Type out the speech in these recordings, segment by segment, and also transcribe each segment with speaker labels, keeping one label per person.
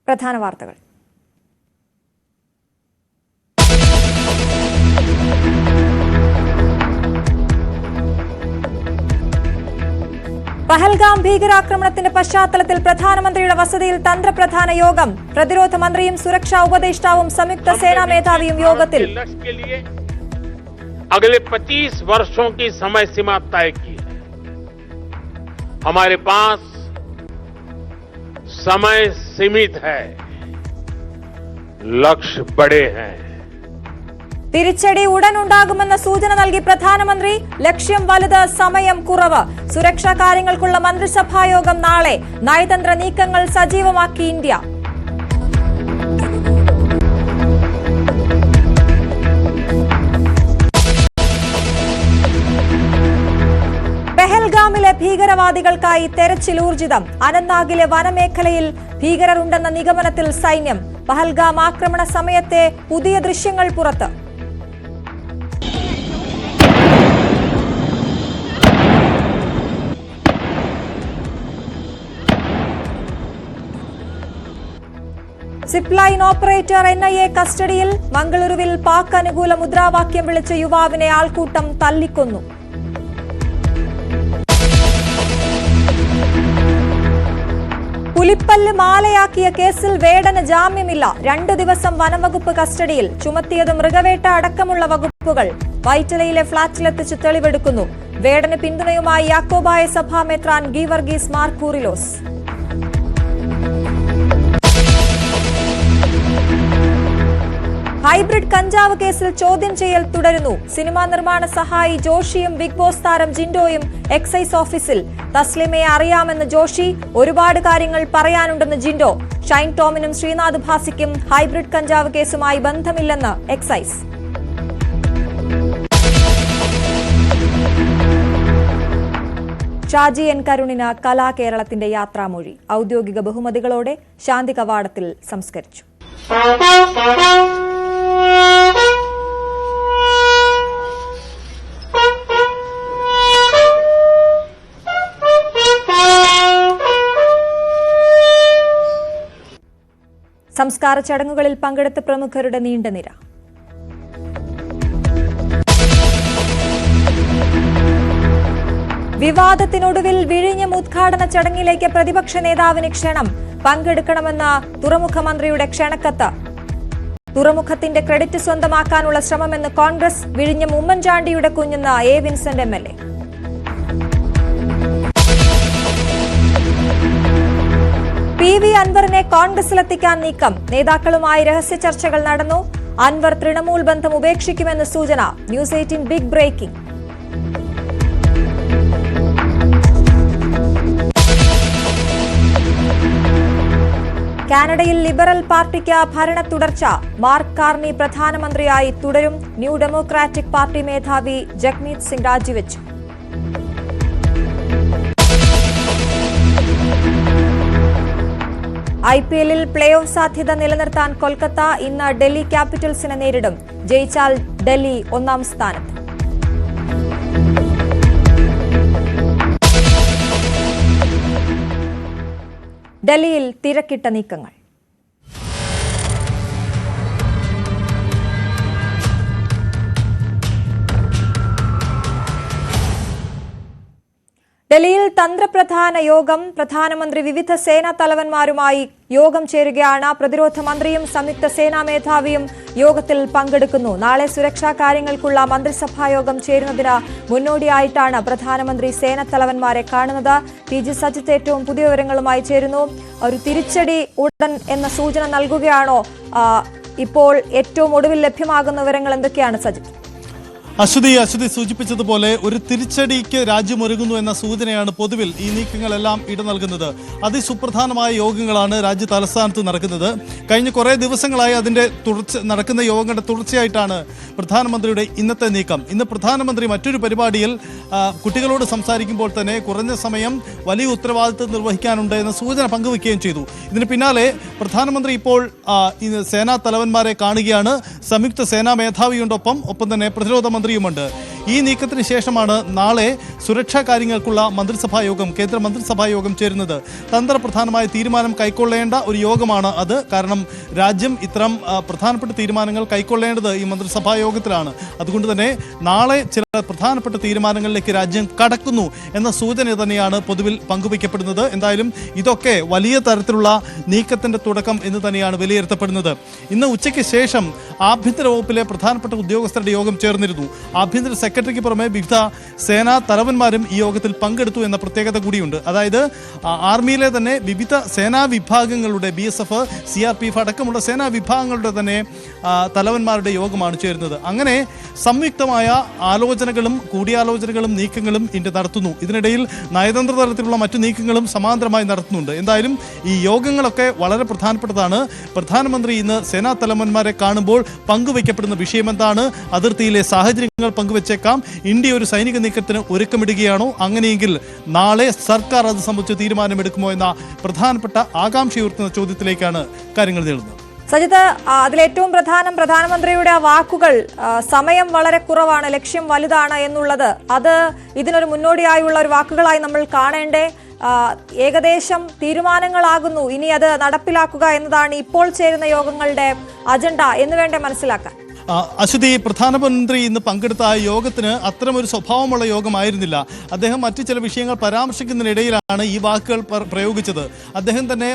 Speaker 1: പ്രധാന വാർത്തകൾ. പഹൽഗാം ഭീകരാക്രമണത്തിന്റെ പശ്ചാത്തലത്തിൽ പ്രധാനമന്ത്രിയുടെ വസതിയിൽ തന്ത്രപ്രധാന യോഗം. പ്രതിരോധ മന്ത്രിയും സുരക്ഷാ ഉപദേഷ്ടാവും സംയുക്ത സേനാ മേധാവിയും യോഗത്തിൽ.
Speaker 2: अगले 25 वर्षों की समय सीमा तय की है. हमारे पास समय सीमित है, लक्ष्य बड़े हैं.
Speaker 1: തിരിച്ചടി ഉടൻ ഉണ്ടാകുമെന്ന സൂചന നൽകി പ്രധാനമന്ത്രി. ലക്ഷ്യം വലുത്, സമയം കുറവ്. സുരക്ഷാ കാര്യങ്ങൾക്കുള്ള മന്ത്രിസഭാ യോഗം നാളെ. നയതന്ത്ര നീക്കങ്ങൾ സജീവമാക്കി ഇന്ത്യ. പെഹൽഗാമിലെ ഭീകരവാദികൾക്കായി തെരച്ചിൽ ഊർജിതം. അനന്ത്നാഗിലെ വനമേഖലയിൽ ഭീകരരുണ്ടെന്ന നിഗമനത്തിൽ സൈന്യം. പഹൽഗാം ആക്രമണ സമയത്തെ പുതിയ ദൃശ്യങ്ങൾ പുറത്ത്. സിപ്ലൈൻ ഓപ്പറേറ്റർ NIA കസ്റ്റഡിയിൽ. മംഗളൂരുവിൽ പാക് അനുകൂല മുദ്രാവാക്യം വിളിച്ച യുവാവിനെ ആൾക്കൂട്ടം തല്ലിക്കൊന്നു. പുലിപ്പല്ല് മാലയാക്കിയ കേസിൽ വേടന് ജാമ്യമില്ല. 2 ദിവസം വനംവകുപ്പ് കസ്റ്റഡിയിൽ. ചുമത്തിയത് മൃഗവേട്ട അടക്കമുള്ള വകുപ്പുകൾ. വൈറ്റലയിലെ ഫ്ളാറ്റിലെത്തിച്ച് തെളിവെടുക്കുന്നു. വേടന് പിന്തുണയുമായി യാക്കോബായ സഭാ മെത്രാൻ ഗീവർഗീസ് മാർ കൂറിലോസ്. ഹൈബ്രിഡ് കഞ്ചാവ് കേസിൽ ചോദ്യം ചെയ്യൽ തുടരുന്നു. സിനിമാ നിർമ്മാണ സഹായി ജോഷിയും ബിഗ് ബോസ് താരം ജിൻഡോയും എക്സൈസ് ഓഫീസിൽ. തസ്ലിമയെ അറിയാമെന്ന് ജോഷി. ഒരുപാട് കാര്യങ്ങൾ പറയാനുണ്ടെന്ന് ജിൻഡോ. ഷൈൻ ടോമിനും ശ്രീനാഥ് ഭാസിക്കും ഹൈബ്രിഡ് കഞ്ചാവ് കേസുമായി ബന്ധമില്ലെന്ന് എക്സൈസ്. ഷാജി N കരുണിന് കലാകേരളത്തിന്റെ യാത്രാമൊഴി. ഔദ്യോഗിക ബഹുമതികളോടെ ശാന്തി കവാടത്തിൽ സംസ്കരിച്ചു. സംസ്കാര ചടങ്ങുകളിൽ പങ്കെടുത്ത പ്രമുഖരുടെ നീണ്ട നിര. വിവാദത്തിനൊടുവിൽ വിഴിഞ്ഞം ഉദ്ഘാടന ചടങ്ങിലേക്ക് പ്രതിപക്ഷ നേതാവിന് ക്ഷണം. പങ്കെടുക്കണമെന്ന തുറമുഖ മന്ത്രിയുടെ ക്ഷണക്കത്ത്. തുറമുഖത്തിന്റെ ക്രെഡിറ്റ് സ്വന്തമാക്കാനുള്ള ശ്രമമെന്ന് കോൺഗ്രസ്. വിഴിഞ്ഞം ഉമ്മൻചാണ്ടിയുടെ കുഞ്ഞെന്ന് A. Vincent MLA. PV അൻവറിനെ കോൺഗ്രസിലെത്തിക്കാൻ നീക്കം. നേതാക്കളുമായി രഹസ്യ ചർച്ചകൾ നടന്നു. അൻവർ തൃണമൂൽ ബന്ധം ഉപേക്ഷിക്കുമെന്ന് സൂചന. News 18 big breaking. കാനഡയിൽ ലിബറൽ പാർട്ടിക്ക് ഭരണ തുടർച്ച. മാർക്ക് കാർണി പ്രധാനമന്ത്രിയായി തുടരും. ന്യൂ ഡെമോക്രാറ്റിക് പാർട്ടി മേധാവി ജഗ്മീത് സിംഗ് രാജിവെച്ചു. IPL-ൽ പ്ലേ ഓഫ് സാധ്യത നിലനിർത്താൻ കൊൽക്കത്ത ഇന്ന് ഡൽഹി ക്യാപിറ്റൽസിനെ നേരിടും. ജയിച്ചാൽ ഡൽഹി 1-ാം സ്ഥാനത്ത്. ഡൽഹിയിൽ തിരക്കിട്ട നീക്കങ്ങൾ. ഡൽഹിയിൽ തന്ത്രപ്രധാന യോഗം. പ്രധാനമന്ത്രി വിവിധ സേനാ തലവന്മാരുമായി യോഗം ചേരുകയാണ്. പ്രതിരോധ മന്ത്രിയും സംയുക്ത സേനാ മേധാവിയും യോഗത്തിൽ പങ്കെടുക്കുന്നു. നാളെ സുരക്ഷാ കാര്യങ്ങൾക്കുള്ള മന്ത്രിസഭാ യോഗം ചേരുന്നതിന് മുന്നോടിയായിട്ടാണ് പ്രധാനമന്ത്രി സേനാ തലവന്മാരെ കാണുന്നത്. TG സജിത്ത് ഏറ്റവും പുതിയ വിവരങ്ങളുമായി ചേരുന്നു. ഒരു തിരിച്ചടി ഉടൻ എന്ന സൂചന നൽകുകയാണോ? ഇപ്പോൾ ഏറ്റവും ഒടുവിൽ ലഭ്യമാകുന്ന വിവരങ്ങൾ എന്തൊക്കെയാണ് സജിത്ത്?
Speaker 3: അശ്വതി സൂചിപ്പിച്ചതുപോലെ ഒരു തിരിച്ചടിക്ക് രാജ്യമൊരുങ്ങുന്നു എന്ന സൂചനയാണ് പൊതുവിൽ ഈ നീക്കങ്ങളെല്ലാം ഇട നൽകുന്നത്. അതിസുപ്രധാനമായ യോഗങ്ങളാണ് രാജ്യ തലസ്ഥാനത്ത് നടക്കുന്നത്. കഴിഞ്ഞ കുറേ ദിവസങ്ങളായി അതിൻ്റെ നടക്കുന്ന യോഗങ്ങളുടെ തുടർച്ചയായിട്ടാണ് പ്രധാനമന്ത്രിയുടെ ഇന്നത്തെ നീക്കം. ഇന്ന് പ്രധാനമന്ത്രി മറ്റൊരു പരിപാടിയിൽ കുട്ടികളോട് സംസാരിക്കുമ്പോൾ തന്നെ കുറഞ്ഞ സമയം വലിയ ഉത്തരവാദിത്വം നിർവഹിക്കാനുണ്ട് എന്ന സൂചന പങ്കുവയ്ക്കുകയും ചെയ്തു. ഇതിന് പിന്നാലെ പ്രധാനമന്ത്രി ഇപ്പോൾ സേനാ തലവന്മാരെ കാണുകയാണ്. സംയുക്ത സേനാ മേധാവിയുണ്ടൊപ്പം തന്നെ പ്രതിരോധ മന്ത്രിയുമുണ്ട്. ഈ നീക്കത്തിന് ശേഷമാണ് നാളെ സുരക്ഷാ കാര്യങ്ങൾക്കുള്ള മന്ത്രിസഭാ യോഗം, കേന്ദ്ര മന്ത്രിസഭാ യോഗം ചേരുന്നത്. തന്ത്രപ്രധാനമായ തീരുമാനം കൈക്കൊള്ളേണ്ട ഒരു യോഗമാണ് അത്. കാരണം രാജ്യം ഇത്തരം പ്രധാനപ്പെട്ട തീരുമാനങ്ങൾ കൈക്കൊള്ളേണ്ടത് ഈ മന്ത്രിസഭാ യോഗത്തിലാണ്. അതുകൊണ്ട് തന്നെ നാളെ ചില പ്രധാനപ്പെട്ട തീരുമാനങ്ങളിലേക്ക് രാജ്യം കടക്കുന്നു എന്ന സൂചന തന്നെയാണ് പൊതുവിൽ പങ്കുവയ്ക്കപ്പെടുന്നത്. എന്തായാലും ഇതൊക്കെ വലിയ തരത്തിലുള്ള നീക്കത്തിന്റെ തുടക്കം എന്ന് തന്നെയാണ് വിലയിരുത്തപ്പെടുന്നത്. ഇന്ന് ഉച്ചയ്ക്ക് ശേഷം ആഭ്യന്തര വകുപ്പിലെ പ്രധാനപ്പെട്ട ഉദ്യോഗസ്ഥരുടെ യോഗം ചേർന്നിരുന്നു. ആഭ്യന്തര സെക്രട്ടറിക്ക് പുറമെ വിവിധ സേനാ തലവന്മാരും ഈ യോഗത്തിൽ പങ്കെടുത്തു എന്ന പ്രത്യേകത കൂടിയുണ്ട്. അതായത് ആർമിയിലെ തന്നെ വിവിധ സേനാ വിഭാഗങ്ങളുടെ BSF, CRPF അടക്കമുള്ള സേനാ വിഭാഗങ്ങളുടെ തന്നെ തലവന്മാരുടെ യോഗമാണ് ചേരുന്നത്. അങ്ങനെ സംയുക്തമായ ആലോചനകളും കൂടിയാലോചനകളും നീക്കങ്ങളും ഇന്ത്യ നടത്തുന്നു. ഇതിനിടയിൽ നയതന്ത്ര തലത്തിലുള്ള മറ്റു നീക്കങ്ങളും സമാന്തരമായി നടത്തുന്നുണ്ട്. എന്തായാലും ഈ യോഗങ്ങളൊക്കെ വളരെ പ്രധാനപ്പെട്ടതാണ്. പ്രധാനമന്ത്രി ഇന്ന് സേനാ തലവന്മാരെ കാണുമ്പോൾ പങ്കുവയ്ക്കപ്പെടുന്ന വിഷയമെന്താണ്? അതിർത്തിയിലെ സാഹചര്യങ്ങൾ പങ്കുവച്ചേക്കാം. ഇന്ത്യ ഒരു സൈനിക നീക്കത്തിന് ഒരുക്കമിടുകയാണോ? അങ്ങനെയെങ്കിൽ നാളെ സർക്കാർ അത് സംബന്ധിച്ച് തീരുമാനമെടുക്കുമോ എന്ന പ്രധാനപ്പെട്ട ആകാംക്ഷയുയർത്തുന്ന ചോദ്യത്തിലേക്കാണ് കാര്യങ്ങൾ നീളുന്നത്.
Speaker 1: സജിത്ത്, അതിലേറ്റവും പ്രധാനമന്ത്രിയുടെ വാക്കുകൾ സമയം വളരെ കുറവാണ്, ലക്ഷ്യം വലുതാണ് എന്നുള്ളത്, അത് ഇതിനൊരു മുന്നോടിയായുള്ള ഒരു വാക്കുകളായി നമ്മൾ കാണേണ്ടേ? ഏകദേശം തീരുമാനങ്ങളാകുന്നു, ഇനി അത് നടപ്പിലാക്കുക എന്നതാണ് ഇപ്പോൾ ചേരുന്ന യോഗങ്ങളുടെ അജണ്ട എന്ന് വേണ്ടേ മനസ്സിലാക്കാൻ?
Speaker 3: അശ്വതി, പ്രധാനമന്ത്രി ഇന്ന് പങ്കെടുത്ത ആ യോഗത്തിന് അത്തരമൊരു സ്വഭാവമുള്ള യോഗമായിരുന്നില്ല. അദ്ദേഹം മറ്റു ചില വിഷയങ്ങൾ പരാമർശിക്കുന്നതിനിടയിലാണ് ഈ വാക്കുകൾ പ്രയോഗിച്ചത്. അദ്ദേഹം തന്നെ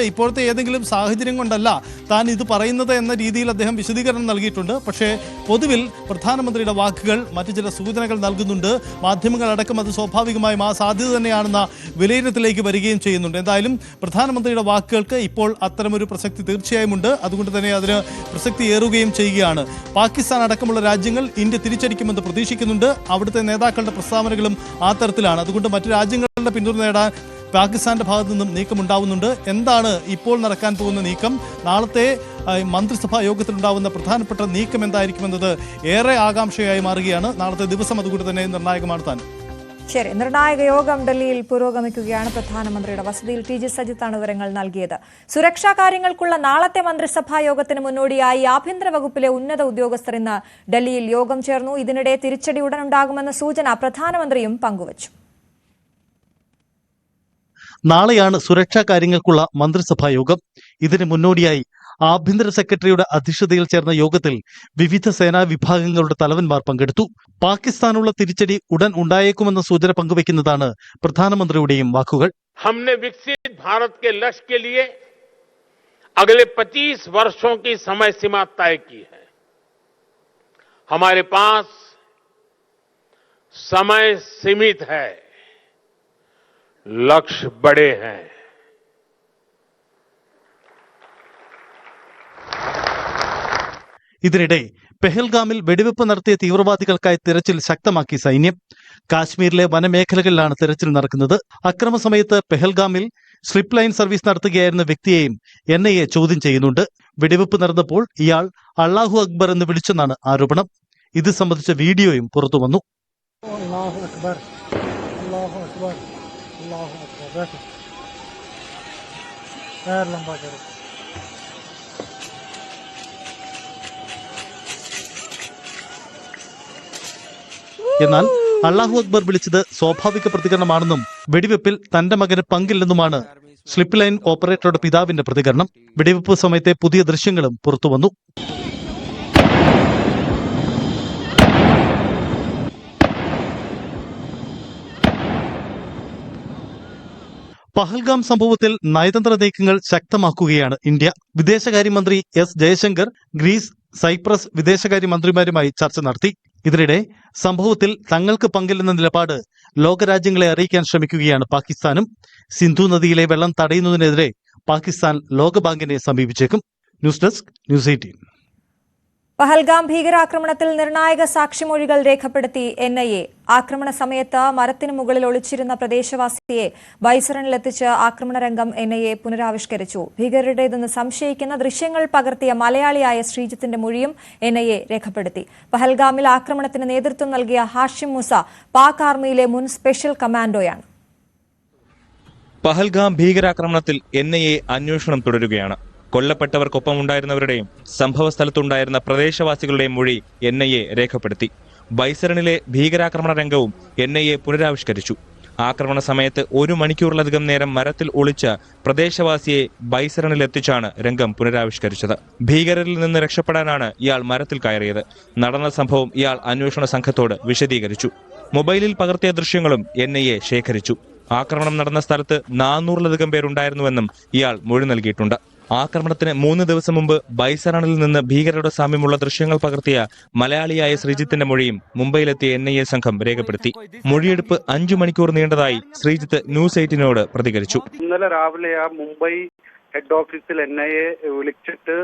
Speaker 3: ഇപ്പോഴത്തെ ഏതെങ്കിലും സാഹചര്യം കൊണ്ടല്ല താൻ ഇത് പറയുന്നത് എന്ന രീതിയിൽ അദ്ദേഹം വിശദീകരണം നൽകിയിട്ടുണ്ട്. പക്ഷേ പൊതുവിൽ പ്രധാനമന്ത്രിയുടെ വാക്കുകൾ മറ്റു ചില സൂചനകൾ നൽകുന്നുണ്ട്. മാധ്യമങ്ങളടക്കം അത് സ്വാഭാവികമായും ആ സാധ്യത തന്നെയാണെന്ന വിലയിരുത്തലിലേക്ക് വരികയും ചെയ്യുന്നുണ്ട്. എന്തായാലും പ്രധാനമന്ത്രിയുടെ വാക്കുകൾക്ക് ഇപ്പോൾ അത്തരമൊരു പ്രസക്തി തീർച്ചയായും ഉണ്ട്. അതുകൊണ്ട് തന്നെ അതിന് പ്രസക്തി ഏറുകയും ചെയ്യുകയാണ്. പാകിസ്ഥാൻ അടക്കമുള്ള രാജ്യങ്ങൾ ഇന്ത്യ തിരിച്ചടിക്കുമെന്ന് പ്രതീക്ഷിക്കുന്നുണ്ട്. അവിടുത്തെ നേതാക്കളുടെ പ്രസ്താവനകളും ആ തരത്തിലാണ്. അതുകൊണ്ട് മറ്റു രാജ്യങ്ങളുടെ പിന്തുണ നേടാൻ പാകിസ്ഥാന്റെ ഭാഗത്തു നിന്നും നീക്കമുണ്ടാവുന്നുണ്ട്. എന്താണ് ഇപ്പോൾ നടക്കാൻ പോകുന്ന നീക്കം? നാളത്തെ മന്ത്രിസഭാ യോഗത്തിലുണ്ടാവുന്ന പ്രധാനപ്പെട്ട നീക്കം എന്തായിരിക്കുമെന്നത് ഏറെ ആകാംക്ഷയായി മാറുകയാണ്. നാളത്തെ ദിവസം അതുകൊണ്ട് തന്നെ നിർണായകമാണ് താൻ.
Speaker 1: ശരി, നിർണായക യോഗം ഡൽഹിയിൽ പുരോഗമിക്കുകയാണ്. പ്രധാനമന്ത്രിയുടെ വസതിയിൽ TG സജിത്താണ് വിവരങ്ങൾ നൽകിയത്. സുരക്ഷാ കാര്യങ്ങൾക്കുള്ള നാളത്തെ മന്ത്രിസഭാ യോഗത്തിന് മുന്നോടിയായി ആഭ്യന്തര വകുപ്പിലെ ഉന്നത ഉദ്യോഗസ്ഥർ ഇന്ന് ഡൽഹിയിൽ യോഗം ചേർന്നു. ഇതിനിടെ തിരിച്ചടി ഉടനുണ്ടാകുമെന്ന സൂചന പ്രധാനമന്ത്രിയും പങ്കുവച്ചു.
Speaker 4: നാളെയാണ് സുരക്ഷാ കാര്യങ്ങൾക്കുള്ള മന്ത്രിസഭാ യോഗം. ഇതിന് മുന്നോടിയായി ആഭ്യന്തര സെക്രട്ടറിയുടെ അധ്യക്ഷതയിൽ ചേർന്ന യോഗത്തിൽ വിവിധ സേനാ വിഭാഗങ്ങളുടെ തലവന്മാർ പങ്കെടുത്തു. പാകിസ്ഥാനുള്ള തിരിച്ചടി ഉടൻ ഉണ്ടായേക്കുമെന്ന സൂചന പങ്കുവയ്ക്കുന്നതാണ് പ്രധാനമന്ത്രിയുടെയും വാക്കുകൾ.
Speaker 2: हमने विकसित भारत के लक्ष्य के लिए अगले 25 वर्षों की समय सीमा तय की है. हमारे पास समय सीमित है, लक्ष्य बड़े हैं.
Speaker 4: ഇതിനിടെ പെഹൽഗാമിൽ വെടിവെപ്പ് നടത്തിയ തീവ്രവാദികൾക്കായി തിരച്ചിൽ ശക്തമാക്കി സൈന്യം. കാശ്മീരിലെ വനമേഖലകളിലാണ് തിരച്ചിൽ നടക്കുന്നത്. അക്രമ സമയത്ത് പെഹൽഗാമിൽ സ്ലിപ്പ് ലൈൻ സർവീസ് നടത്തുകയായിരുന്ന വ്യക്തിയെയും NIA ചോദ്യം ചെയ്യുന്നുണ്ട്. വെടിവെപ്പ് നടന്നപ്പോൾ ഇയാൾ അള്ളാഹു അക്ബർ എന്ന് വിളിച്ചെന്നാണ് ആരോപണം. ഇത് സംബന്ധിച്ച വീഡിയോയും പുറത്തു വന്നു. എന്നാൽ അള്ളാഹു അക്ബർ വിളിച്ചത് സ്വാഭാവിക പ്രതികരണമാണെന്നും വെടിവെപ്പിൽ തന്റെ മകന് പങ്കില്ലെന്നുമാണ് സ്ലിപ്പ് ലൈൻ ഓപ്പറേറ്ററുടെ പിതാവിന്റെ പ്രതികരണം. വെടിവെപ്പ് സമയത്തെ പുതിയ ദൃശ്യങ്ങളും പുറത്തുവന്നു. പഹൽഗാം സംഭവത്തിൽ നയതന്ത്ര നീക്കങ്ങൾ ശക്തമാക്കുകയാണ് ഇന്ത്യ. വിദേശകാര്യമന്ത്രി S ജയശങ്കർ ഗ്രീസ്, സൈപ്രസ് വിദേശകാര്യമന്ത്രിമാരുമായി ചർച്ച നടത്തി. ഇതിനിടെ സംഭവത്തിൽ തങ്ങൾക്ക് പങ്കില്ലെന്ന നിലപാട് ലോകരാജ്യങ്ങളെ അറിയിക്കാൻ ശ്രമിക്കുകയാണ് പാകിസ്ഥാനും. സിന്ധു നദിയിലെ വെള്ളം തടയുന്നതിനെതിരെ പാകിസ്ഥാൻ ലോകബാങ്കിനെ സമീപിച്ചേക്കും. News desk, news 18.
Speaker 1: പഹൽഗാം ഭീകരാക്രമണത്തിൽ നിർണായക സാക്ഷിമൊഴികൾ രേഖപ്പെടുത്തി NIA. ആക്രമണ സമയത്ത് മരത്തിനു മുകളിൽ ഒളിച്ചിരുന്ന പ്രദേശവാസിയെ ബൈസറണിലെത്തിച്ച് ആക്രമണ രംഗം NIA പുനരാവിഷ്കരിച്ചു. ഭീകരരുടേതെന്ന് സംശയിക്കുന്ന ദൃശ്യങ്ങൾ പകർത്തിയ മലയാളിയായ ശ്രീജിത്തിന്റെ മൊഴിയും NIA രേഖപ്പെടുത്തി. പഹൽഗാമിൽ ആക്രമണത്തിന് നേതൃത്വം നൽകിയ ഹാഷിം മൂസ പാക് ആർമിയിലെ മുൻ സ്പെഷ്യൽ കമാൻഡോയാണ്.
Speaker 5: പഹൽഗാം ഭീകരാക്രമണത്തിൽ NIA അന്വേഷണം തുടരുകയാണ്. കൊല്ലപ്പെട്ടവർക്കൊപ്പമുണ്ടായിരുന്നവരുടെയും സംഭവസ്ഥലത്തുണ്ടായിരുന്ന പ്രദേശവാസികളുടെയും മൊഴി NIA രേഖപ്പെടുത്തി. ബൈസരണിലെ ഭീകരാക്രമണ രംഗവും NIA പുനരാവിഷ്കരിച്ചു. ആക്രമണ സമയത്ത് 1 മണിക്കൂറിലധികം നേരം മരത്തിൽ ഒളിച്ച പ്രദേശവാസിയെ ബൈസരണിലെത്തിച്ചാണ് രംഗം പുനരാവിഷ്കരിച്ചത്. ഭീകരരിൽ നിന്ന് രക്ഷപ്പെടാനാണ് ഇയാൾ മരത്തിൽ കയറിയത്. നടന്ന സംഭവം ഇയാൾ അന്വേഷണ സംഘത്തോട് വിശദീകരിച്ചു. മൊബൈലിൽ പകർത്തിയ ദൃശ്യങ്ങളും NIA ശേഖരിച്ചു. ആക്രമണം നടന്ന സ്ഥലത്ത് 400-ലധികം പേരുണ്ടായിരുന്നുവെന്നും ഇയാൾ മൊഴി നൽകിയിട്ടുണ്ട്. ആക്രമണത്തിന് 3 ദിവസം മുമ്പ് ബൈസരണിൽ നിന്ന് ഭീകരരുടെ സാമ്യമുള്ള ദൃശ്യങ്ങൾ പകർത്തിയ മലയാളിയായ ശ്രീജിത്തിന്റെ മൊഴിയും മുംബൈയിലെത്തിയ NIA സംഘം രേഖപ്പെടുത്തി. മൊഴിയെടുപ്പ് 5 മണിക്കൂർ നീണ്ടതായി ശ്രീജിത്ത് ന്യൂസ് 18നോട് പ്രതികരിച്ചു.
Speaker 6: ഇന്നലെ രാവിലെ മുംബൈ ഹെഡ് ഓഫീസിൽ NIA വിളിച്ചിട്ട്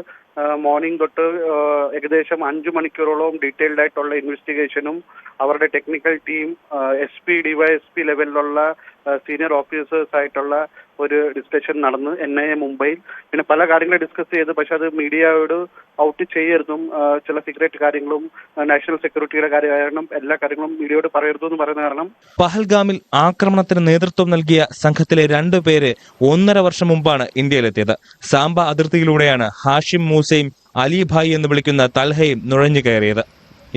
Speaker 6: മോർണിംഗ് തൊട്ട് ഏകദേശം 5 മണിക്കൂറോളം ഡീറ്റെയിൽഡ് ആയിട്ടുള്ള ഇൻവെസ്റ്റിഗേഷനും അവരുടെ ടെക്നിക്കൽ ടീം SP DYSP ലെവലിലുള്ള സീനിയർ ഓഫീസേഴ്സ് ആയിട്ടുള്ള ഒരു ഡിസ്കഷൻ നടന്ന് NIA മുംബൈയിൽ. പിന്നെ പല കാര്യങ്ങളും ഡിസ്കസ് ചെയ്ത്, പക്ഷെ അത് മീഡിയയോട് ഔട്ട് ചെയ്യരുതും, ചില സീക്രട്ട് കാര്യങ്ങളും നാഷണൽ സെക്യൂരിറ്റിയുടെ കാര്യമായിരുന്നു, എല്ലാ കാര്യങ്ങളും മീഡിയയോട് പറയരുതു എന്ന് പറയുന്ന കാരണം.
Speaker 5: പഹൽഗാമിൽ ആക്രമണത്തിന് നേതൃത്വം നൽകിയ സംഘത്തിലെ 2 പേര് 1.5 വർഷം മുമ്പാണ് ഇന്ത്യയിലെത്തിയത്. സാംബ അതിർത്തിയിലൂടെയാണ് ഹാഷിം മൂസയും അലിഭായ് എന്ന് വിളിക്കുന്ന തൽഹയും നുഴഞ്ഞു കയറിയത്.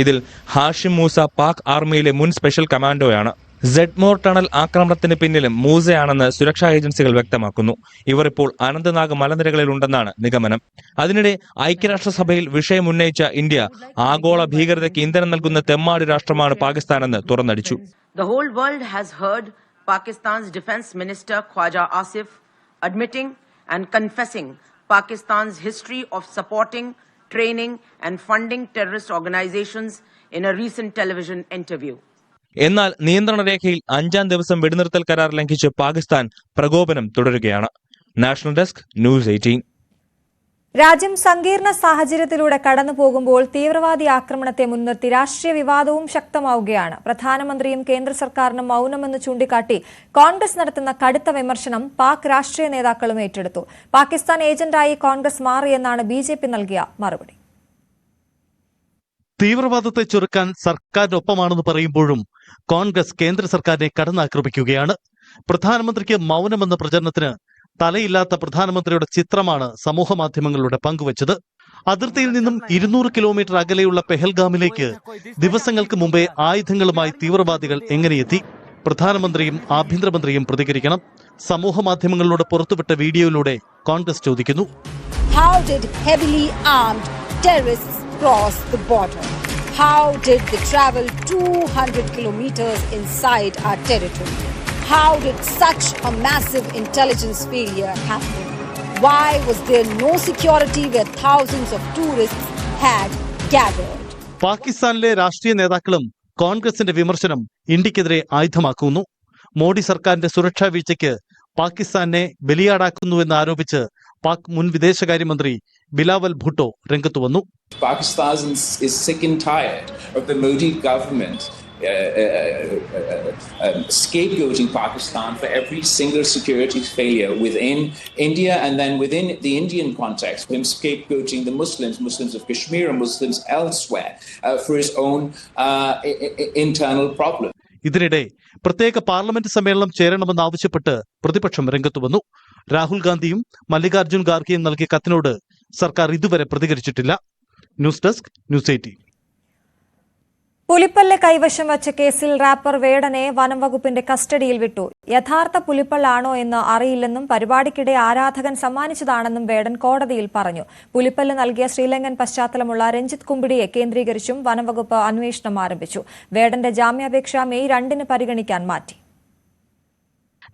Speaker 5: ഇതിൽ ഹാഷിം മൂസ പാക് ആർമിയിലെ മുൻ സ്പെഷ്യൽ കമാൻഡോയാണ്. സെഡ്മോർ ടണൽ ആക്രമണത്തിന് പിന്നിലും മൂസയാണെന്ന് സുരക്ഷാ ഏജൻസികൾ വ്യക്തമാക്കുന്നു. ഇവർ ഇപ്പോൾ അനന്തനാഗ് മലനിരകളിൽ ഉണ്ടെന്നാണ് നിഗമനം. അതിനിടെ ഐക്യരാഷ്ട്രസഭയിൽ വിഷയം ഉന്നയിച്ച ഇന്ത്യ ആഗോള ഭീകരതയ്ക്ക് ഇന്ധനം നൽകുന്ന തെമ്മാടി രാഷ്ട്രമാണ് പാകിസ്ഥാനെന്ന് തുറന്നടിച്ചു.
Speaker 7: The whole world has heard Pakistan's Defense Minister Khwaja Asif admitting and confessing Pakistan's history of supporting, training and funding terrorist organizations in a recent television interview.
Speaker 5: എന്നാൽ നിയന്ത്രണ രേഖയിൽ 5-ാം ദിവസം വെടിനിർത്തൽ കരാർ ലംഘിച്ച് പാകിസ്ഥാൻ പ്രകോപനം തുടരുകയാണ്. National desk news 18.
Speaker 1: രാജ്യം സങ്കീർണ സാഹചര്യത്തിലൂടെ കടന്നുപോകുമ്പോൾ തീവ്രവാദി ആക്രമണത്തെ മുൻനിർത്തി രാഷ്ട്രീയ വിവാദവും ശക്തമാവുകയാണ്. പ്രധാനമന്ത്രിയും കേന്ദ്ര സർക്കാരിനും മൌനമെന്ന് ചൂണ്ടിക്കാട്ടി കോൺഗ്രസ് നടത്തുന്ന കടുത്ത വിമർശനം പാക് രാഷ്ട്രീയ നേതാക്കളും ഏറ്റെടുത്തു. പാകിസ്ഥാൻ ഏജന്റായി കോൺഗ്രസ് മാറിയെന്നാണ് BJP നൽകിയ മറുപടി.
Speaker 4: തീവ്രവാദത്തെ ചെറുക്കാൻ സർക്കാരിനൊപ്പമാണെന്ന് പറയുമ്പോഴും കോൺഗ്രസ് കേന്ദ്ര സർക്കാരിനെ കടന്നാക്രമിക്കുകയാണ്. പ്രധാനമന്ത്രിക്ക് മൗനമെന്ന പ്രചരണത്തിന് തലയില്ലാത്ത പ്രധാനമന്ത്രിയുടെ ചിത്രമാണ് സമൂഹമാധ്യമങ്ങളിലൂടെ പങ്കുവച്ചത്. അതിർത്തിയിൽ നിന്നും 200 കിലോമീറ്റർ അകലെയുള്ള പെഹൽഗാമിലേക്ക് ദിവസങ്ങൾക്ക് മുമ്പേ ആയുധങ്ങളുമായി തീവ്രവാദികൾ എങ്ങനെയെത്തി? പ്രധാനമന്ത്രിയും ആഭ്യന്തരമന്ത്രിയും പ്രതികരിക്കണം. സമൂഹമാധ്യമങ്ങളിലൂടെ പുറത്തുവിട്ട വീഡിയോയിലൂടെ കോൺഗ്രസ് ചോദിക്കുന്നു,
Speaker 8: How did heavily armed terrorists cross the border? How did they travel 200 kilometers inside our territory? How did such a massive intelligence failure happen? Why was there no security where thousands of tourists had gathered?
Speaker 4: പാകിസ്ഥാനിലെ രാഷ്ട്രീയ നേതാക്കളും കോൺഗ്രസിന്റെ വിമർശനം ഇന്ത്യക്കെതിരെ ആയുധമാക്കുന്നു. മോഡി സർക്കാരിന്റെ സുരക്ഷാ വീഴ്ചയ്ക്ക് പാകിസ്ഥാനെ ബലിയാടാക്കുന്നുവെന്ന് ആരോപിച്ച് പാക് മുൻ വിദേശകാര്യമന്ത്രി ബിലാവൽ ഭുട്ടോ രംഗത്ത് വന്നു.
Speaker 9: Pakistan is sick and tired of the Modi government scapegoating Pakistan for every single security failure within India and then within the Indian context, him scapegoating the Muslims of Kashmir and Muslims elsewhere for his own internal problem.
Speaker 4: ഇതിനിടെ പ്രത്യേക parliament സമ്മേളനം ചേരണമെന്നാവശ്യപ്പെട്ട് പ്രതിപക്ഷം രംഗത്തു വന്നു. രാഹുൽ ഗാന്ധിയും മല്ലികാർജ്ജുൻ ഖാർഗെയും നൽകിയ കത്തിനോട് സർക്കാർ ഇതുവരെ പ്രതികരിച്ചിട്ടില്ല. News desk news 18.
Speaker 1: പുലിപ്പല്ല് കൈവശം വച്ച കേസിൽ റാപ്പർ വേടനെ വനം വകുപ്പിന്റെ കസ്റ്റഡിയിൽ വിട്ടു. യഥാർത്ഥ പുലിപ്പല്ലാണോ എന്ന് അറിയില്ലെന്നും പരിപാടിക്കിടെ ആരാധകൻ സമ്മാനിച്ചതാണെന്നും വേടൻ കോടതിയിൽ പറഞ്ഞു. പുലിപ്പല്ല് നൽകിയ ശ്രീലങ്കൻ പശ്ചാത്തലമുള്ള രഞ്ജിത്ത് കുമ്പിടിയെ കേന്ദ്രീകരിച്ചും വനംവകുപ്പ് അന്വേഷണം ആരംഭിച്ചു. വേടന്റെ ജാമ്യാപേക്ഷ മെയ് 2-ന് പരിഗണിക്കാൻ മാറ്റി.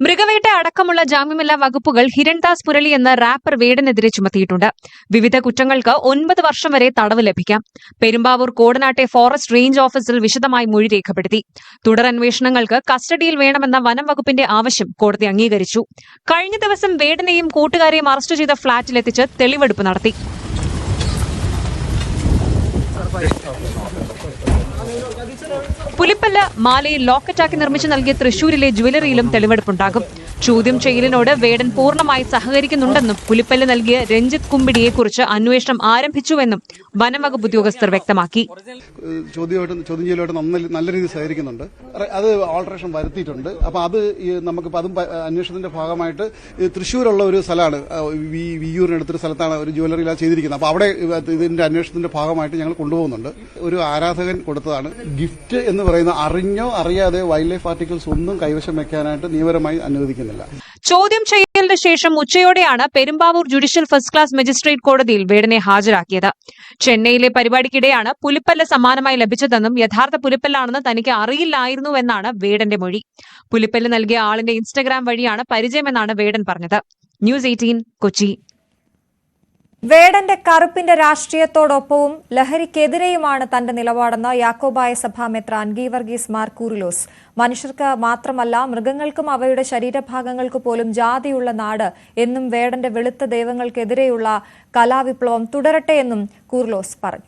Speaker 10: മൃഗവേട്ട അടക്കമുള്ള ജാമ്യമില്ലാ വകുപ്പുകൾ ഹിരൺദാസ് മുരളി എന്ന റാപ്പർ വേടനെതിരെ ചുമത്തിയിട്ടുണ്ട്. വിവിധ കുറ്റങ്ങൾക്ക് 9 വർഷം വരെ തടവ് ലഭിക്കാം. പെരുമ്പാവൂർ കോടനാട്ടെ ഫോറസ്റ്റ് റേഞ്ച് ഓഫീസിൽ വിശദമായി മൊഴി രേഖപ്പെടുത്തി. തുടരന്വേഷണങ്ങൾക്ക് കസ്റ്റഡിയിൽ വേണമെന്ന വനം വകുപ്പിന്റെ ആവശ്യം കോടതി അംഗീകരിച്ചു. കഴിഞ്ഞ ദിവസം വേടനെയും കൂട്ടുകാരെയും അറസ്റ്റ് ചെയ്ത ഫ്ളാറ്റിലെത്തിച്ച് തെളിവെടുപ്പ് നടത്തി. പുലിപ്പല്ല് മാലയിൽ ലോക്കറ്റാക്കി നിർമ്മിച്ചു നൽകിയ തൃശൂരിലെ ജ്വല്ലറിയിലും തെളിവെടുപ്പുണ്ടാകും. ചോദ്യം ചെയ്യലിനോട് വേടൻ പൂർണ്ണമായി സഹകരിക്കുന്നുണ്ടെന്നും പുലിപ്പല്ല് നൽകിയ രഞ്ജിത്ത് കുമ്പിടിയെക്കുറിച്ച് അന്വേഷണം ആരംഭിച്ചുവെന്നും വനംവകുപ്പ് ഉദ്യോഗസ്ഥർ വ്യക്തമാക്കി.
Speaker 11: ചോദ്യം ചെയ്യലുമായിട്ട് നല്ല രീതിയിൽ സഹകരിക്കുന്നുണ്ട്. അത് ഓൾട്ടറേഷൻ വരുത്തിയിട്ടുണ്ട്. അപ്പൊ അത് നമുക്ക് അതും അന്വേഷണത്തിന്റെ ഭാഗമായിട്ട് തൃശ്ശൂരുള്ള ഒരു സ്ഥലമാണ്, വിയ്യൂരിനടുത്തൊരു സ്ഥലത്താണ് ഒരു ജ്വല്ലറിയിൽ ചെയ്തിരിക്കുന്നത്. അപ്പൊ അവിടെ ഇതിന്റെ അന്വേഷണത്തിന്റെ ഭാഗമായിട്ട് ഞങ്ങൾ കൊണ്ടുപോകുന്നുണ്ട്. ഒരു ആരാധകൻ കൊടുത്തതാണ് ആളുകളാണ്. ഗിഫ്റ്റ് എന്ന് പറയുന്ന അറിഞ്ഞോ അറിയാതെ വൈൽഡ് ലൈഫ് ആർട്ടിക്കിൾസ് ഒന്നും കൈവശം വെക്കാനായിട്ട് നിയമപരമായി അനുവദിക്കുന്നില്ല.
Speaker 10: ചോദ്യം ചെയ്യലിന് ശേഷം ഉച്ചയോടെയാണ് Perumbavoor judicial first class magistrate കോടതിയിൽ വേടനെ ഹാജരാക്കിയത്. ചെന്നൈയിലെ പരിപാടിക്കിടെയാണ് പുലിപ്പല്ല് സമ്മാനമായി ലഭിച്ചതെന്നും യഥാർത്ഥ പുലിപ്പല്ലാണെന്ന് തനിക്ക് അറിയില്ലായിരുന്നുവെന്നാണ് വേടന്റെ മൊഴി. പുലിപ്പല്ല് നൽകിയ ആളിന്റെ ഇൻസ്റ്റഗ്രാം വഴിയാണ് പരിചയമെന്നാണ് വേടൻ പറഞ്ഞത്. ന്യൂസ് 18 കൊച്ചി.
Speaker 1: വേടന്റെ കറുപ്പിന്റെ രാഷ്ട്രീയത്തോടൊപ്പവും ലഹരിക്കെതിരെയുമാണ് തന്റെ നിലപാടെന്ന് യാക്കോബായ സഭാ മെത്രാൻ ഗീവർഗീസ് മാർ കൂറിലോസ്. മനുഷ്യർക്ക് മാത്രമല്ല മൃഗങ്ങൾക്കും അവയുടെ ശരീരഭാഗങ്ങൾക്ക് പോലും ജാതിയുള്ള നാട് എന്നും വേടന്റെ വെളുത്ത ദൈവങ്ങൾക്കെതിരെയുള്ള കലാവിപ്ലവം തുടരട്ടെ എന്നും കൂറിലോസ് പറഞ്ഞു.